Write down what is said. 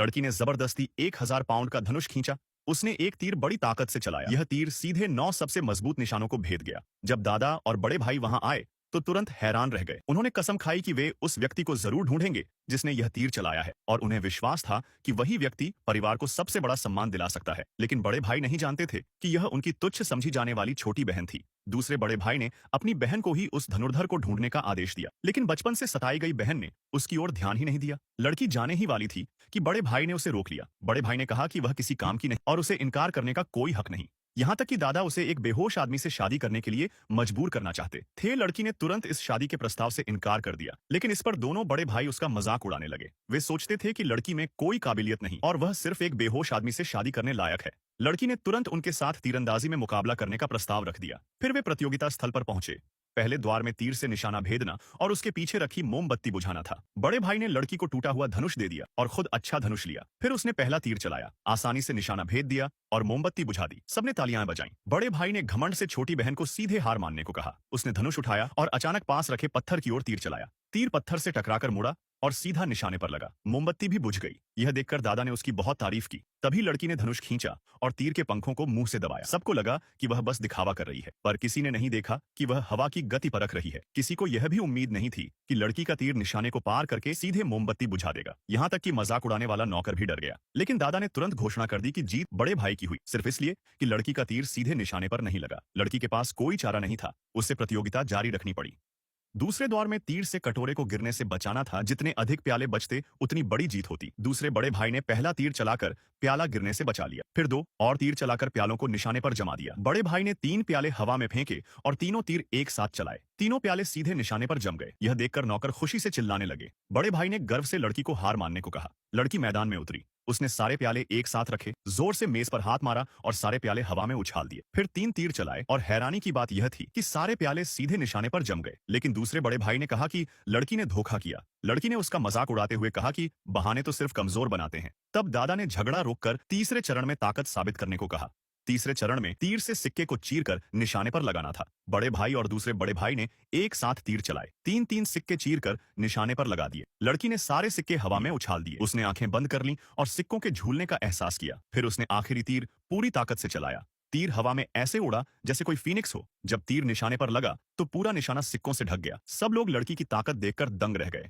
लड़की ने जबरदस्ती 1000 पाउंड का धनुष खींचा। उसने एक तीर बड़ी ताकत से चलाया। यह तीर सीधे 9 सबसे मजबूत निशानों को भेद गया। जब दादा और बड़े भाई वहां आए तो तुरंत हैरान रह गए। उन्होंने कसम खाई कि वे उस व्यक्ति को जरूर ढूंढेंगे जिसने यह तीर चलाया है, और उन्हें विश्वास था कि वही व्यक्ति परिवार को सबसे बड़ा सम्मान दिला सकता है। लेकिन बड़े भाई नहीं जानते थे कि यह उनकी तुच्छ समझी जाने वाली छोटी बहन थी। दूसरे बड़े भाई ने अपनी बहन को ही उस धनुर्धर को ढूंढने का आदेश दिया, लेकिन बचपन से सताई गई बहन ने उसकी ओर ध्यान ही नहीं दिया। लड़की जाने ही वाली थी कि बड़े भाई ने उसे रोक लिया। बड़े भाई ने कहा कि वह किसी काम की नहीं और उसे इनकार करने का कोई हक नहीं। यहाँ तक कि दादा उसे एक बेहोश आदमी से शादी करने के लिए मजबूर करना चाहते थे। लड़की ने तुरंत इस शादी के प्रस्ताव से इनकार कर दिया, लेकिन इस पर दोनों बड़े भाई उसका मजाक उड़ाने लगे। वे सोचते थे कि लड़की में कोई काबिलियत नहीं और वह सिर्फ एक बेहोश आदमी से शादी करने लायक है। लड़की ने तुरंत उनके साथ तीरंदाजी में मुकाबला करने का प्रस्ताव रख दिया। फिर वे प्रतियोगिता स्थल पर पहुंचे। पहले द्वार में तीर से निशाना भेदना और उसके पीछे रखी मोमबत्ती बुझाना था। बड़े भाई ने लड़की को टूटा हुआ धनुष दे दिया और खुद अच्छा धनुष लिया। फिर उसने पहला तीर चलाया, आसानी से निशाना भेद दिया और मोमबत्ती बुझा दी। सबने तालियां बजाईं। बड़े भाई ने घमंड से छोटी बहन को सीधे हार मानने को कहा। उसने धनुष उठाया और अचानक पास रखे पत्थर की ओर तीर चलाया। तीर पत्थर से टकराकर मुड़ा और सीधा निशाने पर लगा। मोमबत्ती भी बुझ गई। यह देखकर दादा ने उसकी बहुत तारीफ की। तभी लड़की ने धनुष खींचा और तीर के पंखों को मुंह से दबाया। सबको लगा कि वह बस दिखावा कर रही है, पर किसी ने नहीं देखा कि वह हवा की गति परख रही है। किसी को यह भी उम्मीद नहीं थी कि लड़की का तीर निशाने को पार करके सीधे मोमबत्ती बुझा देगा। यहाँ तक कि मजाक उड़ाने वाला नौकर भी डर गया। लेकिन दादा ने तुरंत घोषणा कर दी कि जीत बड़े भाई की हुई, सिर्फ इसलिए कि लड़की का तीर सीधे निशाने पर नहीं लगा। लड़की के पास कोई चारा नहीं था, उसे प्रतियोगिता जारी रखनी पड़ी। दूसरे द्वार में तीर से कटोरे को गिरने से बचाना था। जितने अधिक प्याले बचते उतनी बड़ी जीत होती। दूसरे बड़े भाई ने पहला तीर चलाकर प्याला गिरने से बचा लिया। फिर 2 और तीर चलाकर प्यालों को निशाने पर जमा दिया। बड़े भाई ने 3 प्याले हवा में फेंके और तीनों तीर एक साथ चलाए। तीनों प्याले सीधे निशाने पर जम गए। यह देखकर नौकर खुशी से चिल्लाने लगे। बड़े भाई ने गर्व से लड़की को हार मानने को कहा। लड़की मैदान में उतरी। उसने सारे प्याले एक साथ रखे, जोर से मेज पर हाथ मारा और सारे प्याले हवा में उछाल दिए। फिर 3 तीर चलाए और हैरानी की बात यह थी कि सारे प्याले सीधे निशाने पर जम गए। लेकिन दूसरे बड़े भाई ने कहा कि लड़की ने धोखा किया। लड़की ने उसका मजाक उड़ाते हुए कहा कि बहाने तो सिर्फ कमजोर बनाते हैं। तब दादा ने झगड़ा रोककर तीसरे चरण में ताकत साबित करने को कहा। तीसरे चरण में तीर से सिक्के को चीरकर निशाने पर लगाना था। बड़े भाई और दूसरे बड़े भाई ने एक साथ तीर चलाए। 3-3 सिक्के चीरकर निशाने पर लगा दिए। लड़की ने सारे सिक्के हवा में उछाल दिए। उसने आंखें बंद कर लीं और सिक्कों के झूलने का एहसास किया। फिर उसने आखिरी तीर पूरी ताकत से चलाया। तीर हवा में ऐसे उड़ा जैसे कोई फीनिक्स हो। जब तीर निशाने पर लगा तो पूरा निशाना सिक्कों से ढक गया। सब लोग लड़की की ताकत देखकर दंग रह गए।